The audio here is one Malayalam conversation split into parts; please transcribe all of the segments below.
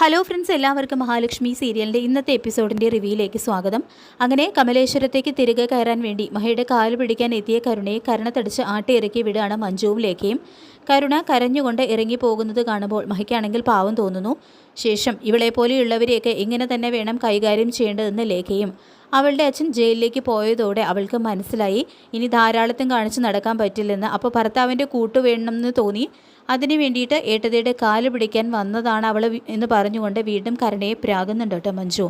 ഹലോ ഫ്രണ്ട്സ്, എല്ലാവർക്കും മഹാലക്ഷ്മി സീരിയലിൻ്റെ ഇന്നത്തെ എപ്പിസോഡിൻ്റെ റിവ്യൂയിലേക്ക് സ്വാഗതം. അങ്ങനെ കമലേശ്വരത്തേക്ക് തിരികെ കയറാൻ വേണ്ടി മഹയുടെ കാല് പിടിക്കാൻ എത്തിയ കരുണയെ കരണത്തടിച്ച് ആട്ടിയിറക്കി വിടുകയാണ് മഞ്ജുവും ലേഖയും. കരുണ കരഞ്ഞുകൊണ്ട് ഇറങ്ങി പോകുന്നത് കാണുമ്പോൾ മഹയ്ക്കാണെങ്കിൽ പാവം തോന്നുന്നു. ശേഷം ഇവളെപ്പോലെയുള്ളവരെയൊക്കെ ഇങ്ങനെ തന്നെ വേണം കൈകാര്യം ചെയ്യേണ്ടതെന്ന് ലേഖയും. അവളുടെ അച്ഛൻ ജയിലിലേക്ക് പോയതോടെ അവൾക്ക് മനസ്സിലായി ഇനി ധാരാളത്തും കാണിച്ച് നടക്കാൻ പറ്റില്ലെന്ന്. അപ്പോൾ ഭർത്താവിൻ്റെ കൂട്ടു വേണമെന്ന് തോന്നി. അതിനു വേണ്ടിയിട്ട് ഏട്ടതയുടെ കാല് പിടിക്കാൻ വന്നതാണ് അവൾ എന്ന് പറഞ്ഞുകൊണ്ട് വീണ്ടും കരുണയെ പ്രാകുന്നുണ്ട് കേട്ടോ മഞ്ജു.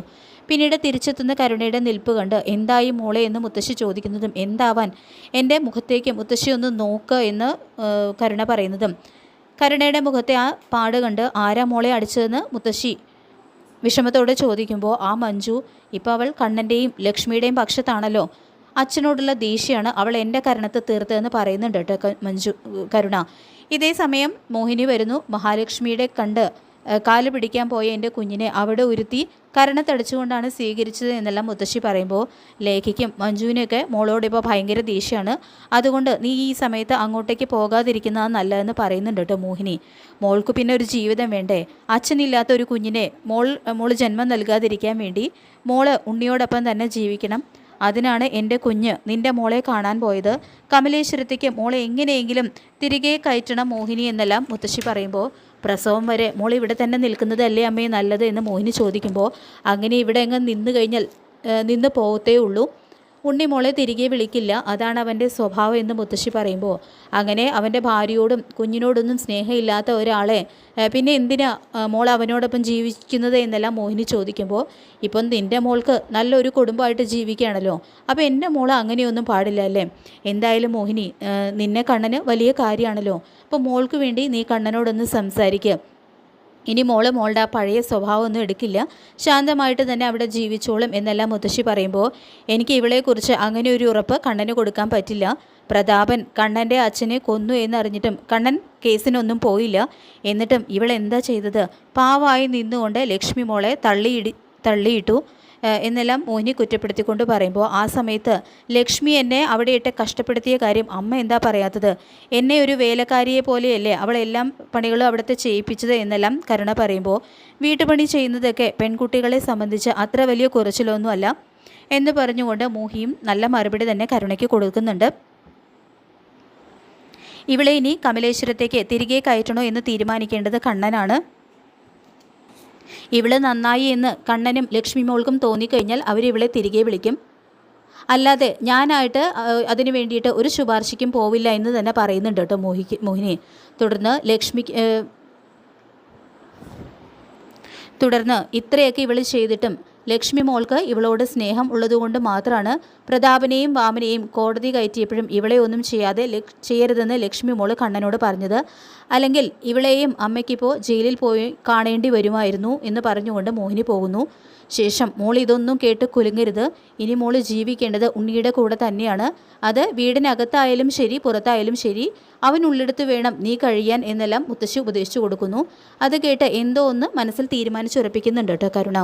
പിന്നീട് തിരിച്ചെത്തുന്ന കരുണയുടെ നിൽപ്പ് കണ്ട് എന്തായി മോളെ എന്ന് മുത്തശ്ശി ചോദിക്കുന്നതും എന്താവാൻ എൻ്റെ മുഖത്തേക്ക് മുത്തശ്ശി ഒന്ന് നോക്ക് എന്ന് കരുണ പറയുന്നതും കരുണയുടെ മുഖത്തെ ആ പാട് കണ്ട് ആരാ മോളെ അടിച്ചതെന്ന് മുത്തശ്ശി വിഷമത്തോടെ ചോദിക്കുമ്പോൾ ആ മഞ്ജു ഇപ്പോൾ അവൾ കണ്ണൻ്റെയും ലക്ഷ്മിയുടെയും പക്ഷത്താണല്ലോ. അച്ഛനോടുള്ള ദേഷ്യമാണ് അവൾ എൻ്റെ കരണത്ത് തീർത്തതെന്ന് പറയുന്നുണ്ട് കേട്ടോ കരുണ. ഇതേ സമയം മോഹിനി വരുന്നു. മഹാലക്ഷ്മിയുടെ കണ്ട് കാല് പിടിക്കാൻ പോയ എൻ്റെ കുഞ്ഞിനെ അവിടെ ഉരുത്തി കരണത്തടിച്ചുകൊണ്ടാണ് സ്വീകരിച്ചത് എന്നെല്ലാം മുത്തശ്ശി പറയുമ്പോൾ ലേഖയ്ക്കും മഞ്ജുവിനെയൊക്കെ മോളോട് ഇപ്പോൾ ഭയങ്കര ദേഷ്യമാണ്. അതുകൊണ്ട് നീ ഈ സമയത്ത് അങ്ങോട്ടേക്ക് പോകാതിരിക്കുന്നതാണ് നല്ലതെന്ന് പറയുന്നുണ്ട് കേട്ടോ മോഹിനി. മോൾക്ക് പിന്നെ ഒരു ജീവിതം വേണ്ടേ? അച്ഛനില്ലാത്ത ഒരു കുഞ്ഞിനെ മോൾ ജന്മം നൽകാതിരിക്കാൻ വേണ്ടി മോള് ഉണ്ണിയോടൊപ്പം തന്നെ ജീവിക്കണം. അതിനാണ് എൻ്റെ കുഞ്ഞ് നിൻ്റെ മോളെ കാണാൻ പോയത്. കമലേശ്വരത്തേക്ക് മോളെ എങ്ങനെയെങ്കിലും തിരികെ കയറ്റണം മോഹിനി എന്നെല്ലാം മുത്തശ്ശി പറയുമ്പോൾ പ്രസവം വരെ മോൾ ഇവിടെ തന്നെ നിൽക്കുന്നതല്ലേ അമ്മയെ നല്ലത് എന്ന് മോഹിനി ചോദിക്കുമ്പോൾ അങ്ങനെ ഇവിടെ എങ്ങ് നിന്ന് കഴിഞ്ഞാൽ നിന്ന് പോകത്തേ ഉള്ളൂ. ഉണ്ണി മോളെ തിരികെ വിളിക്കില്ല, അതാണ് അവൻ്റെ സ്വഭാവം എന്ന് മുത്തശ്ശി പറയുമ്പോൾ അങ്ങനെ അവൻ്റെ ഭാര്യയോടും കുഞ്ഞിനോടൊന്നും സ്നേഹമില്ലാത്ത ഒരാളെ പിന്നെ എന്തിനാ മോൾ അവനോടൊപ്പം ജീവിക്കുന്നത് എന്നെല്ലാം മോഹിനി ചോദിക്കുമ്പോൾ ഇപ്പം നിൻ്റെ മോൾക്ക് നല്ലൊരു കുടുംബമായിട്ട് ജീവിക്കുകയാണല്ലോ, അപ്പോൾ എൻ്റെ മോൾ അങ്ങനെയൊന്നും പാടില്ല അല്ലേ? എന്തായാലും മോഹിനി നിന്നെ കണ്ണന് വലിയ കാര്യമാണല്ലോ, അപ്പോൾ മോൾക്ക് വേണ്ടി നീ കണ്ണനോടൊന്ന് സംസാരിക്കുക. ഇനി മോളുടെ ആ പഴയ സ്വഭാവമൊന്നും എടുക്കില്ല, ശാന്തമായിട്ട് തന്നെ അവിടെ ജീവിച്ചോളും എന്നെല്ലാം മുത്തശ്ശി പറയുമ്പോൾ എനിക്ക് ഇവളെക്കുറിച്ച് അങ്ങനെ ഒരു ഉറപ്പ് കണ്ണന് കൊടുക്കാൻ പറ്റില്ല. പ്രതാപൻ കണ്ണൻ്റെ അച്ഛനെ കൊന്നു എന്നറിഞ്ഞിട്ടും കണ്ണൻ കേസിനൊന്നും പോയില്ല. എന്നിട്ടും ഇവളെന്താ ചെയ്തത്? പാവായി നിന്നുകൊണ്ട് ലക്ഷ്മി മോളെ തള്ളിയിട്ടു എന്നെല്ലാം മോഹിനി കുറ്റപ്പെടുത്തിക്കൊണ്ട് പറയുമ്പോൾ ആ സമയത്ത് ലക്ഷ്മി എന്നെ അവിടെ ഇട്ട് കഷ്ടപ്പെടുത്തിയ കാര്യം അമ്മ എന്താ പറയാത്തത്? എന്നെ ഒരു വേലക്കാരിയെ പോലെയല്ലേ അവളെല്ലാം പണികളും അവിടുത്തെ ചെയ്യിപ്പിച്ചത് എന്നെല്ലാം കരുണ പറയുമ്പോൾ വീട്ടുപണി ചെയ്യുന്നതൊക്കെ പെൺകുട്ടികളെ സംബന്ധിച്ച് അത്ര വലിയ കുറച്ചിലൊന്നുമല്ല എന്ന് പറഞ്ഞുകൊണ്ട് മോഹിയും നല്ല മറുപടി തന്നെ കരുണയ്ക്ക് കൊടുക്കുന്നുണ്ട്. ഇവളെ ഇനി കമലേശ്വരത്തേക്ക് തിരികെ കയറ്റണോ എന്ന് തീരുമാനിക്കേണ്ടത് കണ്ണനാണ്. ഇവള് നന്നായി എന്ന് കണ്ണനും ലക്ഷ്മി മോൾക്കും തോന്നിക്കഴിഞ്ഞാൽ അവരിവളെ തിരികെ വിളിക്കും. അല്ലാതെ ഞാനായിട്ട് അതിന് വേണ്ടിയിട്ട് ഒരു ശുപാർശയ്ക്കും പോവില്ല എന്ന് തന്നെ പറയുന്നുണ്ട് കേട്ടോ മോഹിനി. തുടർന്ന് ഇത്രയൊക്കെ ഇവൾ ചെയ്തിട്ടും ലക്ഷ്മി മോൾക്ക് ഇവളോട് സ്നേഹം ഉള്ളതുകൊണ്ട് മാത്രമാണ് പ്രതാപനെയും വാമനെയും കോടതി കയറ്റിയപ്പോഴും ഇവളെ ഒന്നും ചെയ്യരുതെന്ന് ലക്ഷ്മി മോൾ കണ്ണനോട് പറഞ്ഞത്. അല്ലെങ്കിൽ ഇവളെയും അമ്മയ്ക്കിപ്പോൾ ജയിലിൽ പോയി കാണേണ്ടി വരുമായിരുന്നു എന്ന് പറഞ്ഞുകൊണ്ട് മോഹിനി പോകുന്നു. ശേഷം മോൾ ഇതൊന്നും കേട്ട് കുലുങ്ങരുത്, ഇനി മോൾ ജീവിക്കേണ്ടത് ഉണ്ണിയുടെ കൂടെ തന്നെയാണ്. അത് വീടിനകത്തായാലും ശരി പുറത്തായാലും ശരി അവനുള്ളിടത്ത് വേണം നീ കഴിയാൻ എന്നെല്ലാം മുത്തശ്ശി ഉപദേശിച്ചു കൊടുക്കുന്നു. അത് കേട്ട് എന്തോ ഒന്ന് മനസ്സിൽ തീരുമാനിച്ചുറപ്പിക്കുന്നുണ്ട് കേട്ടോ കരുണ.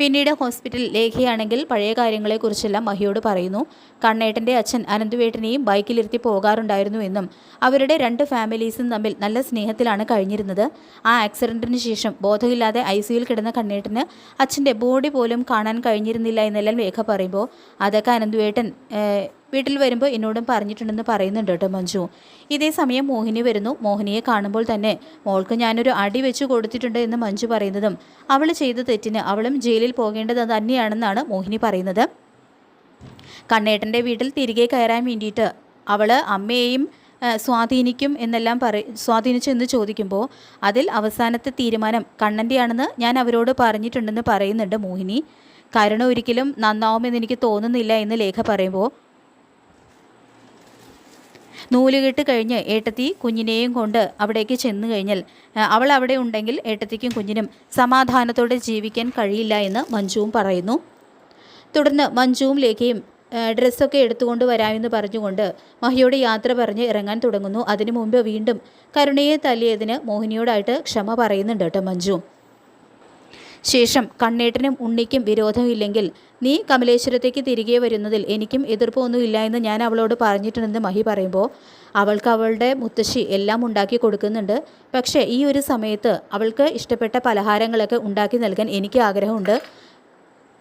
പിന്നീട് ഹോസ്പിറ്റലിൽ ലേഖയാണെങ്കിൽ പഴയ കാര്യങ്ങളെക്കുറിച്ചെല്ലാം മഹിയോട് പറയുന്നു. കണ്ണേട്ടൻ്റെ അച്ഛൻ അനന്തുവേട്ടനെയും ബൈക്കിലിരുത്തി പോകാറുണ്ടായിരുന്നു എന്നും അവരുടെ രണ്ട് ഫാമിലീസും തമ്മിൽ നല്ല സ്നേഹത്തിലാണ് കഴിഞ്ഞിരുന്നത്. ആ ആക്സിഡൻറ്റിന് ശേഷം ബോധമില്ലാതെ ICUയിൽ കിടന്ന കണ്ണേട്ടന് അച്ഛൻ്റെ ബോഡി പോലും കാണാൻ കഴിഞ്ഞിരുന്നില്ല എന്നെല്ലാം ലേഖ പറയുമ്പോൾ അതൊക്കെ അനന്തുവേട്ടൻ വീട്ടിൽ വരുമ്പോൾ എന്നോടും പറഞ്ഞിട്ടുണ്ടെന്ന് പറയുന്നുണ്ട് കേട്ടോ മഞ്ജു. ഇതേ സമയം മോഹിനി വരുന്നു. മോഹിനിയെ കാണുമ്പോൾ തന്നെ മോൾക്ക് ഞാനൊരു അടി വെച്ച് കൊടുത്തിട്ടുണ്ട് എന്ന് മഞ്ജു പറയുന്നതും അവൾ ചെയ്ത തെറ്റിന് അവളും ജയിലിൽ പോകേണ്ടത് തന്നെയാണെന്നാണ് മോഹിനി പറയുന്നത്. കണ്ണേട്ടൻ്റെ വീട്ടിൽ തിരികെ കയറാൻ വേണ്ടിയിട്ട് അവൾ അമ്മയെയും സ്വാധീനിക്കും എന്നെല്ലാം സ്വാധീനിച്ചു എന്ന് ചോദിക്കുമ്പോൾ അതിൽ അവസാനത്തെ തീരുമാനം കണ്ണൻ്റെയാണെന്ന് ഞാൻ അവരോട് പറഞ്ഞിട്ടുണ്ടെന്ന് പറയുന്നുണ്ട് മോഹിനി. കരുണ ഒരിക്കലും നന്നാവുമെന്ന് എനിക്ക് തോന്നുന്നില്ല എന്ന് ലേഖ പറയുമ്പോൾ നൂലുകെട്ട് കഴിഞ്ഞ് ഏട്ടത്തി കുഞ്ഞിനെയും കൊണ്ട് അവിടേക്ക് ചെന്ന് കഴിഞ്ഞാൽ അവൾ അവിടെ ഉണ്ടെങ്കിൽ ഏട്ടത്തിക്കും കുഞ്ഞിനും സമാധാനത്തോടെ ജീവിക്കാൻ കഴിയില്ല എന്ന് മഞ്ജുവും പറയുന്നു. തുടർന്ന് മഞ്ജുവും ലേഖയും ഡ്രസ്സൊക്കെ എടുത്തുകൊണ്ട് വരാമെന്ന് പറഞ്ഞുകൊണ്ട് മഹിയോട് യാത്ര പറഞ്ഞ് ഇറങ്ങാൻ തുടങ്ങുന്നു. അതിനു മുമ്പ് വീണ്ടും കരുണയെ തല്ലിയതിന് മോഹിനിയോടായിട്ട് ക്ഷമ പറയുന്നുണ്ട് കേട്ടോ മഞ്ജു. ശേഷം കണ്ണേട്ടനും ഉണ്ണിക്കും വിരോധമില്ലെങ്കിൽ നീ കമലേശ്വരത്തേക്ക് തിരികെ വരുന്നതിൽ എനിക്കും എതിർപ്പൊന്നുമില്ല എന്ന് ഞാൻ അവളോട് പറഞ്ഞിട്ടുണ്ടെന്ന് മഹി പറയുമ്പോൾ അവൾക്ക് അവളുടെ മുത്തശ്ശി എല്ലാം ഉണ്ടാക്കി കൊടുക്കുന്നുണ്ട്. പക്ഷേ ഈ ഒരു സമയത്ത് അവൾക്ക് ഇഷ്ടപ്പെട്ട പലഹാരങ്ങളൊക്കെ ഉണ്ടാക്കി നൽകാൻ എനിക്ക് ആഗ്രഹമുണ്ട്.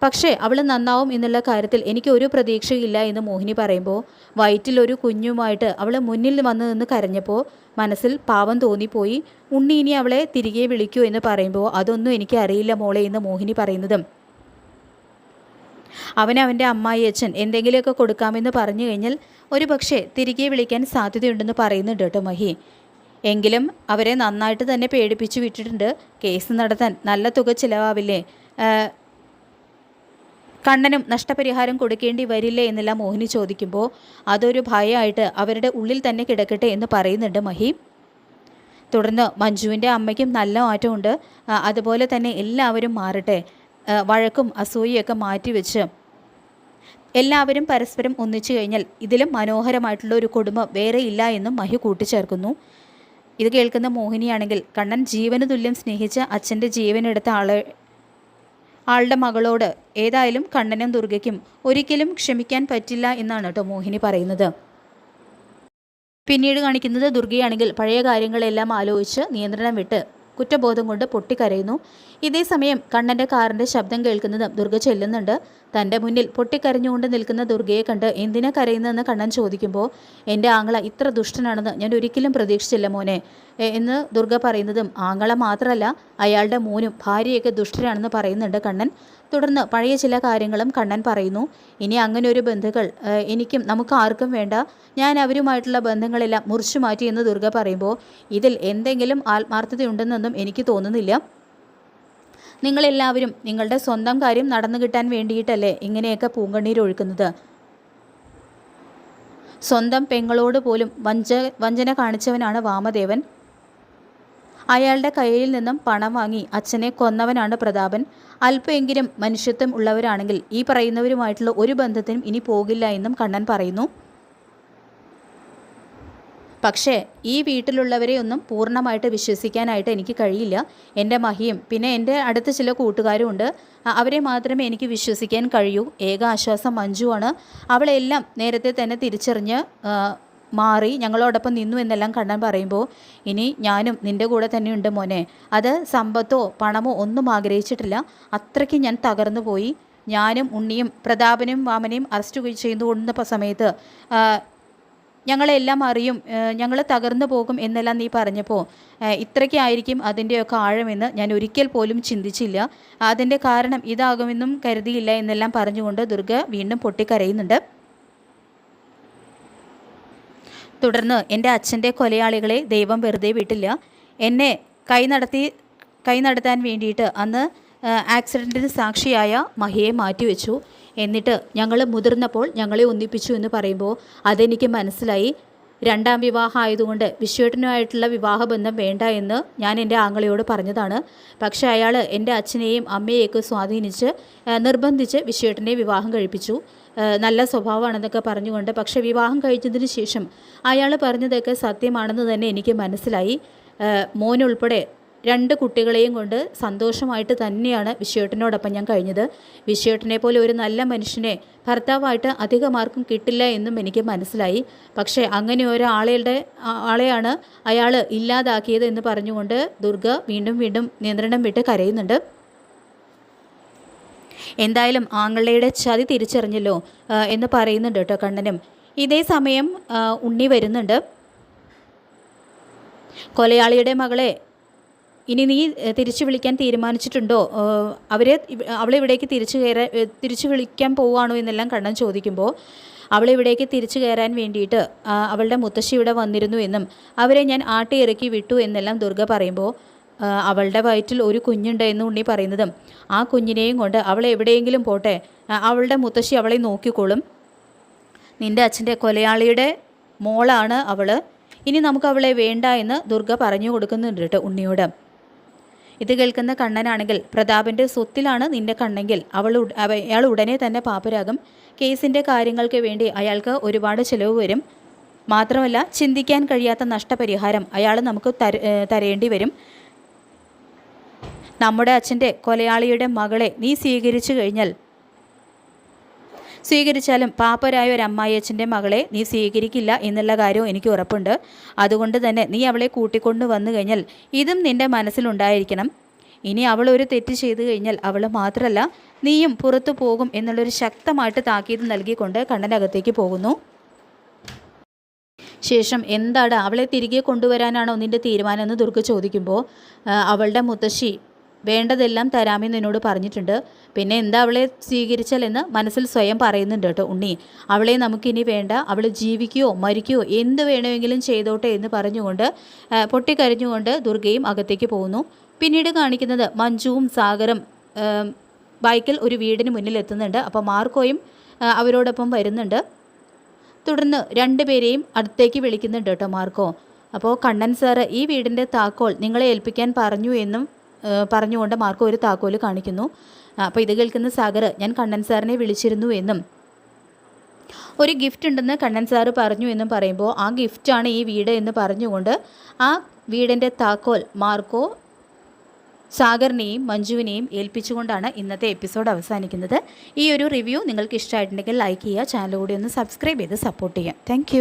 പക്ഷേ അവൾ നന്നാവും എന്നുള്ള കാര്യത്തിൽ എനിക്ക് ഒരു പ്രതീക്ഷയില്ല എന്ന് മോഹിനി പറയുമ്പോൾ വയറ്റിലൊരു കുഞ്ഞുമായിട്ട് അവൾ മുന്നിൽ വന്ന് നിന്ന് കരഞ്ഞപ്പോൾ മനസ്സിൽ പാവം തോന്നിപ്പോയി. ഉണ്ണി ഇനി അവളെ തിരികെ വിളിക്കൂ എന്ന് പറയുമ്പോൾ അതൊന്നും എനിക്ക് അറിയില്ല മോളെ എന്ന് മോഹിനി പറയുന്നതും അവൻ്റെ അമ്മായി അച്ഛൻ എന്തെങ്കിലുമൊക്കെ കൊടുക്കാമെന്ന് പറഞ്ഞു കഴിഞ്ഞാൽ ഒരു പക്ഷേ തിരികെ വിളിക്കാൻ സാധ്യതയുണ്ടെന്ന് പറയുന്നുണ്ട് കേട്ടോ മഹി. എങ്കിലും അവരെ നന്നായിട്ട് തന്നെ പേടിപ്പിച്ചു വിട്ടിട്ടുണ്ട്. കേസ് നടത്താൻ നല്ല തുക ചിലവാവില്ലേ, കണ്ണനും നഷ്ടപരിഹാരം കൊടുക്കേണ്ടി വരില്ലേ എന്നെല്ലാം മോഹിനി ചോദിക്കുമ്പോൾ അതൊരു ഭയമായിട്ട് അവരുടെ ഉള്ളിൽ തന്നെ കിടക്കട്ടെ എന്ന് പറയുന്നുണ്ട് മഹി. തുടർന്ന് മഞ്ജുവിൻ്റെ അമ്മയ്ക്കും നല്ല മാറ്റമുണ്ട്. അതുപോലെ തന്നെ എല്ലാവരും മാറട്ടെ, വഴക്കും അസൂയയൊക്കെ മാറ്റിവെച്ച് എല്ലാവരും പരസ്പരം ഒന്നിച്ചു കഴിഞ്ഞാൽ ഇതിലും മനോഹരമായിട്ടുള്ള ഒരു കുടുംബം വേറെ ഇല്ല എന്നും മഹി കൂട്ടിച്ചേർക്കുന്നു. ഇത് കേൾക്കുന്ന മോഹിനിയാണെങ്കിൽ കണ്ണൻ ജീവന് തുല്യം സ്നേഹിച്ച അച്ഛൻ്റെ ജീവനെടുത്ത ആളുടെ മകളോട് ഏതായാലും കണ്ണനും ദുർഗയ്ക്കും ഒരിക്കലും ക്ഷമിക്കാൻ പറ്റില്ല എന്നാണ് കേട്ടോ മോഹിനി പറയുന്നത്. പിന്നീട് കാണിക്കുന്നത് ദുർഗയാണെങ്കിൽ പഴയ കാര്യങ്ങളെല്ലാം ആലോചിച്ച് നിയന്ത്രണം വിട്ട് കുറ്റബോധം കൊണ്ട് പൊട്ടിക്കരയുന്നു. ഇതേ സമയം കണ്ണൻ്റെ കാറിൻ്റെ ശബ്ദം കേൾക്കുന്നതും ദുർഗ ചെല്ലുന്നുണ്ട്. തൻ്റെ മുന്നിൽ പൊട്ടിക്കരഞ്ഞുകൊണ്ട് നിൽക്കുന്ന ദുർഗയെ കണ്ട് എന്തിനാ കരയുന്നതെന്ന് കണ്ണൻ ചോദിക്കുമ്പോൾ എൻ്റെ ആങ്ങള ഇത്ര ദുഷ്ടനാണെന്ന് ഞാൻ ഒരിക്കലും പ്രതീക്ഷിച്ചില്ല മോനെ എന്ന് ദുർഗ പറയുന്നതും ആങ്ങള മാത്രമല്ല അയാളുടെ മോനും ഭാര്യയൊക്കെ ദുഷ്ടരാണെന്ന് പറയുന്നുണ്ട് കണ്ണൻ. തുടർന്ന് പഴയ ചില കാര്യങ്ങളും കണ്ണൻ പറയുന്നു. ഇനി അങ്ങനെ ഒരു ബന്ധുക്കൾ എനിക്കും നമുക്ക് ആർക്കും വേണ്ട, ഞാൻ അവരുമായിട്ടുള്ള ബന്ധങ്ങളെല്ലാം മുറിച്ചു മാറ്റി എന്ന് ദുർഗ പറയുമ്പോൾ ഇതിൽ എന്തെങ്കിലും ആത്മാർത്ഥതയുണ്ടെന്നൊന്നും എനിക്ക് തോന്നുന്നില്ല. നിങ്ങളെല്ലാവരും നിങ്ങളുടെ സ്വന്തം കാര്യം നടന്നു കിട്ടാൻ വേണ്ടിയിട്ടല്ലേ ഇങ്ങനെയൊക്കെ പൂങ്കണ്ണീരൊഴുക്കുന്നത്. സ്വന്തം പെങ്ങളോട് പോലും വഞ്ചന കാണിച്ചവനാണ് വാമദേവൻ. അയാളുടെ കയ്യിൽ നിന്നും പണം വാങ്ങി അച്ഛനെ കൊന്നവനാണ് പ്രതാപൻ. അല്പമെങ്കിലും മനുഷ്യത്വം ഉള്ളവരാണെങ്കിൽ ഈ പറയുന്നവരുമായിട്ടുള്ള ഒരു ബന്ധത്തിനും ഇനി പോകില്ല എന്നും കണ്ണൻ പറയുന്നു. പക്ഷേ ഈ വീട്ടിലുള്ളവരെ ഒന്നും പൂർണ്ണമായിട്ട് വിശ്വസിക്കാനായിട്ട് എനിക്ക് കഴിയില്ല. എൻ്റെ മഹിയും പിന്നെ എൻ്റെ അടുത്ത ചില കൂട്ടുകാരും ഉണ്ട്, അവരെ മാത്രമേ എനിക്ക് വിശ്വസിക്കാൻ കഴിയൂ. ഏക ആശ്വാസം മഞ്ജുവാണ്. അവളെല്ലാം നേരത്തെ തന്നെ തിരിച്ചറിഞ്ഞ് മാറി ഞങ്ങളോടൊപ്പം നിന്നു എന്നെല്ലാം കണ്ണൻ പറയുമ്പോൾ ഇനി ഞാനും നിൻ്റെ കൂടെ തന്നെയുണ്ട് മോനെ. അത് സമ്പത്തോ പണമോ ഒന്നും ആഗ്രഹിച്ചിട്ടില്ല. അത്രയ്ക്ക് ഞാൻ തകർന്നു പോയി. ഞാനും ഉണ്ണിയും പ്രതാപനും വാമനയും അറസ്റ്റ് ചെയ്തു കൊണ്ടുവന്ന സമയത്ത് ഞങ്ങളെല്ലാം അറിയും, ഞങ്ങൾ തകർന്നു പോകും എന്നെല്ലാം നീ പറഞ്ഞപ്പോൾ ഇത്രയ്ക്കായിരിക്കും അതിൻ്റെയൊക്കെ ആഴമെന്ന് ഞാൻ ഒരിക്കൽ പോലും ചിന്തിച്ചില്ല. അതിൻ്റെ കാരണം ഇതാകുമെന്നും കരുതിയില്ല എന്നെല്ലാം പറഞ്ഞുകൊണ്ട് ദുർഗ വീണ്ടും പൊട്ടിക്കരയുന്നുണ്ട്. തുടർന്ന് എൻ്റെ അച്ഛൻ്റെ കൊലയാളികളെ ദൈവം വെറുതെ വിട്ടില്ല. എന്നെ കൈ നടത്താൻ വേണ്ടിയിട്ട് അന്ന് ആക്സിഡൻറ്റിന് സാക്ഷിയായ മഹിയെ മാറ്റിവെച്ചു. എന്നിട്ട് ഞങ്ങൾ മുതിർന്നപ്പോൾ ഞങ്ങളെ ഒന്നിപ്പിച്ചു എന്ന് പറയുമ്പോൾ അതെനിക്ക് മനസ്സിലായി. രണ്ടാം വിവാഹം ആയതുകൊണ്ട് വിശ്വേട്ടനുമായിട്ടുള്ള വിവാഹബന്ധം വേണ്ട എന്ന് ഞാൻ എൻ്റെ ആങ്ങളയോട് പറഞ്ഞതാണ്. പക്ഷേ അയാൾ എൻ്റെ അച്ഛനെയും അമ്മയെയൊക്കെ സ്വാധീനിച്ച് നിർബന്ധിച്ച് വിശ്വേട്ടനെ വിവാഹം കഴിപ്പിച്ചു. നല്ല സ്വഭാവമാണെന്നൊക്കെ പറഞ്ഞുകൊണ്ട്. പക്ഷേ വിവാഹം കഴിച്ചതിന് ശേഷം അയാൾ പറഞ്ഞതൊക്കെ സത്യമാണെന്ന് തന്നെ എനിക്ക് മനസ്സിലായി. മോനുൾപ്പെടെ 2 കുട്ടികളെയും കൊണ്ട് സന്തോഷമായിട്ട് തന്നെയാണ് വിശ്വേട്ടനോടൊപ്പം ഞാൻ കഴിഞ്ഞത്. വിശ്വേട്ടനെ പോലെ ഒരു നല്ല മനുഷ്യനെ ഭർത്താവായിട്ട് അധികമാർക്കും കിട്ടില്ല എന്നും എനിക്ക് മനസ്സിലായി. പക്ഷേ അങ്ങനെ ആളെയാണ് അയാൾ ഇല്ലാതാക്കിയത് എന്ന് പറഞ്ഞുകൊണ്ട് ദുർഗ വീണ്ടും നിയന്ത്രണം വിട്ട് കരയുന്നുണ്ട്. എന്തായാലും ആങ്ങളുടെ ചതി തിരിച്ചറിഞ്ഞല്ലോ എന്ന് പറയുന്നുണ്ട് കേട്ടോ കണ്ണനും. ഇതേ സമയം ഉണ്ണി വരുന്നുണ്ട്. കൊലയാളിയുടെ മകളെ ഇനി നീ തിരിച്ചു വിളിക്കാൻ തീരുമാനിച്ചിട്ടുണ്ടോ, അവളെ ഇവിടേക്ക് തിരിച്ചു വിളിക്കാൻ പോവുകയാണോ എന്നെല്ലാം കണ്ണൻ ചോദിക്കുമ്പോൾ അവളിവിടേക്ക് തിരിച്ചു കയറാൻ വേണ്ടിയിട്ട് അവളുടെ മുത്തശ്ശി ഇവിടെ വന്നിരുന്നു എന്നും അവരെ ഞാൻ ആട്ടിയിറക്കി വിട്ടു എന്നെല്ലാം ദുർഗ പറയുമ്പോൾ അവളുടെ വയറ്റിൽ ഒരു കുഞ്ഞുണ്ട് എന്ന് ഉണ്ണി പറയുന്നതും ആ കുഞ്ഞിനെയും കൊണ്ട് അവൾ എവിടെയെങ്കിലും പോട്ടെ, അവളുടെ മുത്തശ്ശി അവളെ നോക്കിക്കോളും. നിൻ്റെ അച്ഛൻ്റെ കൊലയാളിയുടെ മോളാണ് അവൾ, ഇനി നമുക്ക് അവളെ വേണ്ട എന്ന് ദുർഗ പറഞ്ഞു കൊടുക്കുന്നുണ്ട് കേട്ടോ ഉണ്ണിയോട്. ഇത് കേൾക്കുന്ന കണ്ണനാണെങ്കിൽ പ്രതാപൻ്റെ സ്വത്തിലാണ് നിൻ്റെ കണ്ണെങ്കിൽ അയാൾ ഉടനെ തന്നെ പാപ്പരാകും. കേസിൻ്റെ കാര്യങ്ങൾക്ക് വേണ്ടി അയാൾക്ക് ഒരുപാട് ചിലവ് വരും. മാത്രമല്ല ചിന്തിക്കാൻ കഴിയാത്ത നഷ്ടപരിഹാരം അയാൾ നമുക്ക് തരേണ്ടി വരും. നമ്മുടെ അച്ഛൻ്റെ കൊലയാളിയുടെ മകളെ നീ സ്വീകരിച്ചാലും പാപ്പരായ ഒരു അമ്മായിയച്ഛൻ്റെ മകളെ നീ സ്വീകരിക്കില്ല എന്നുള്ള കാര്യവും എനിക്ക് ഉറപ്പുണ്ട്. അതുകൊണ്ട് തന്നെ നീ അവളെ കൂട്ടിക്കൊണ്ട് വന്നു കഴിഞ്ഞാൽ ഇതും നിൻ്റെ മനസ്സിലുണ്ടായിരിക്കണം. ഇനി അവൾ ഒരു തെറ്റ് ചെയ്തു കഴിഞ്ഞാൽ അവൾ മാത്രമല്ല നീയും പുറത്തു പോകും എന്നുള്ളൊരു ശക്തമായിട്ട് താക്കീത് നൽകിക്കൊണ്ട് കണ്ണനകത്തേക്ക് പോകുന്നു. ശേഷം എന്താണ് അവളെ തിരികെ കൊണ്ടുവരാനാണോ നിൻ്റെ തീരുമാനം എന്ന് ദുർഗ ചോദിക്കുമ്പോൾ അവളുടെ മുത്തശ്ശി വേണ്ടതെല്ലാം തരാമെന്ന് എന്നോട് പറഞ്ഞിട്ടുണ്ട്. പിന്നെ എന്താ അവളെ സ്വീകരിച്ചാലെന്ന് മനസ്സിൽ സ്വയം പറയുന്നുണ്ട് കേട്ടോ ഉണ്ണി. അവളെ നമുക്കിനി വേണ്ട, അവൾ ജീവിക്കുകയോ മരിക്കുകയോ എന്ത് വേണമെങ്കിലും ചെയ്തോട്ടെ എന്ന് പറഞ്ഞുകൊണ്ട് പൊട്ടിക്കരഞ്ഞുകൊണ്ട് ദുർഗയും അകത്തേക്ക് പോകുന്നു. പിന്നീട് കാണിക്കുന്നത് മഞ്ജുവും സാഗറും ബൈക്കിൽ ഒരു വീടിന് മുന്നിൽ എത്തുന്നുണ്ട്. അപ്പോൾ മാർക്കോയും അവരോടൊപ്പം വരുന്നുണ്ട്. തുടർന്ന് രണ്ടുപേരെയും അടുത്തേക്ക് വിളിക്കുന്നുണ്ട് കേട്ടോ മാർക്കോ. അപ്പോൾ കണ്ണൻ സാറ് ഈ വീടിൻ്റെ താക്കോൽ നിങ്ങളെ ഏൽപ്പിക്കാൻ പറഞ്ഞു എന്നും പറഞ്ഞുകൊണ്ട് മാർക്കോ ഒരു താക്കോൽ കാണിക്കുന്നു. അപ്പോൾ ഇത് കേൾക്കുന്ന സാഗർ ഞാൻ കണ്ണൻ സാറിനെ വിളിച്ചിരുന്നു എന്നും ഒരു ഗിഫ്റ്റ് ഉണ്ടെന്ന് കണ്ണൻ സാറ് പറഞ്ഞു എന്നും പറയുമ്പോൾ ആ ഗിഫ്റ്റാണ് ഈ വീട് എന്ന് പറഞ്ഞുകൊണ്ട് ആ വീടിൻ്റെ താക്കോൽ മാർക്കോ സാഗറിനെയും മഞ്ജുവിനെയും ഏൽപ്പിച്ചുകൊണ്ടാണ് ഇന്നത്തെ എപ്പിസോഡ് അവസാനിക്കുന്നത്. ഈ ഒരു റിവ്യൂ നിങ്ങൾക്ക് ഇഷ്ടമായിട്ടുണ്ടെങ്കിൽ ലൈക്ക് ചെയ്യുക, ചാനൽ കൂടി ഒന്ന് സബ്സ്ക്രൈബ് ചെയ്ത് സപ്പോർട്ട് ചെയ്യുക. താങ്ക്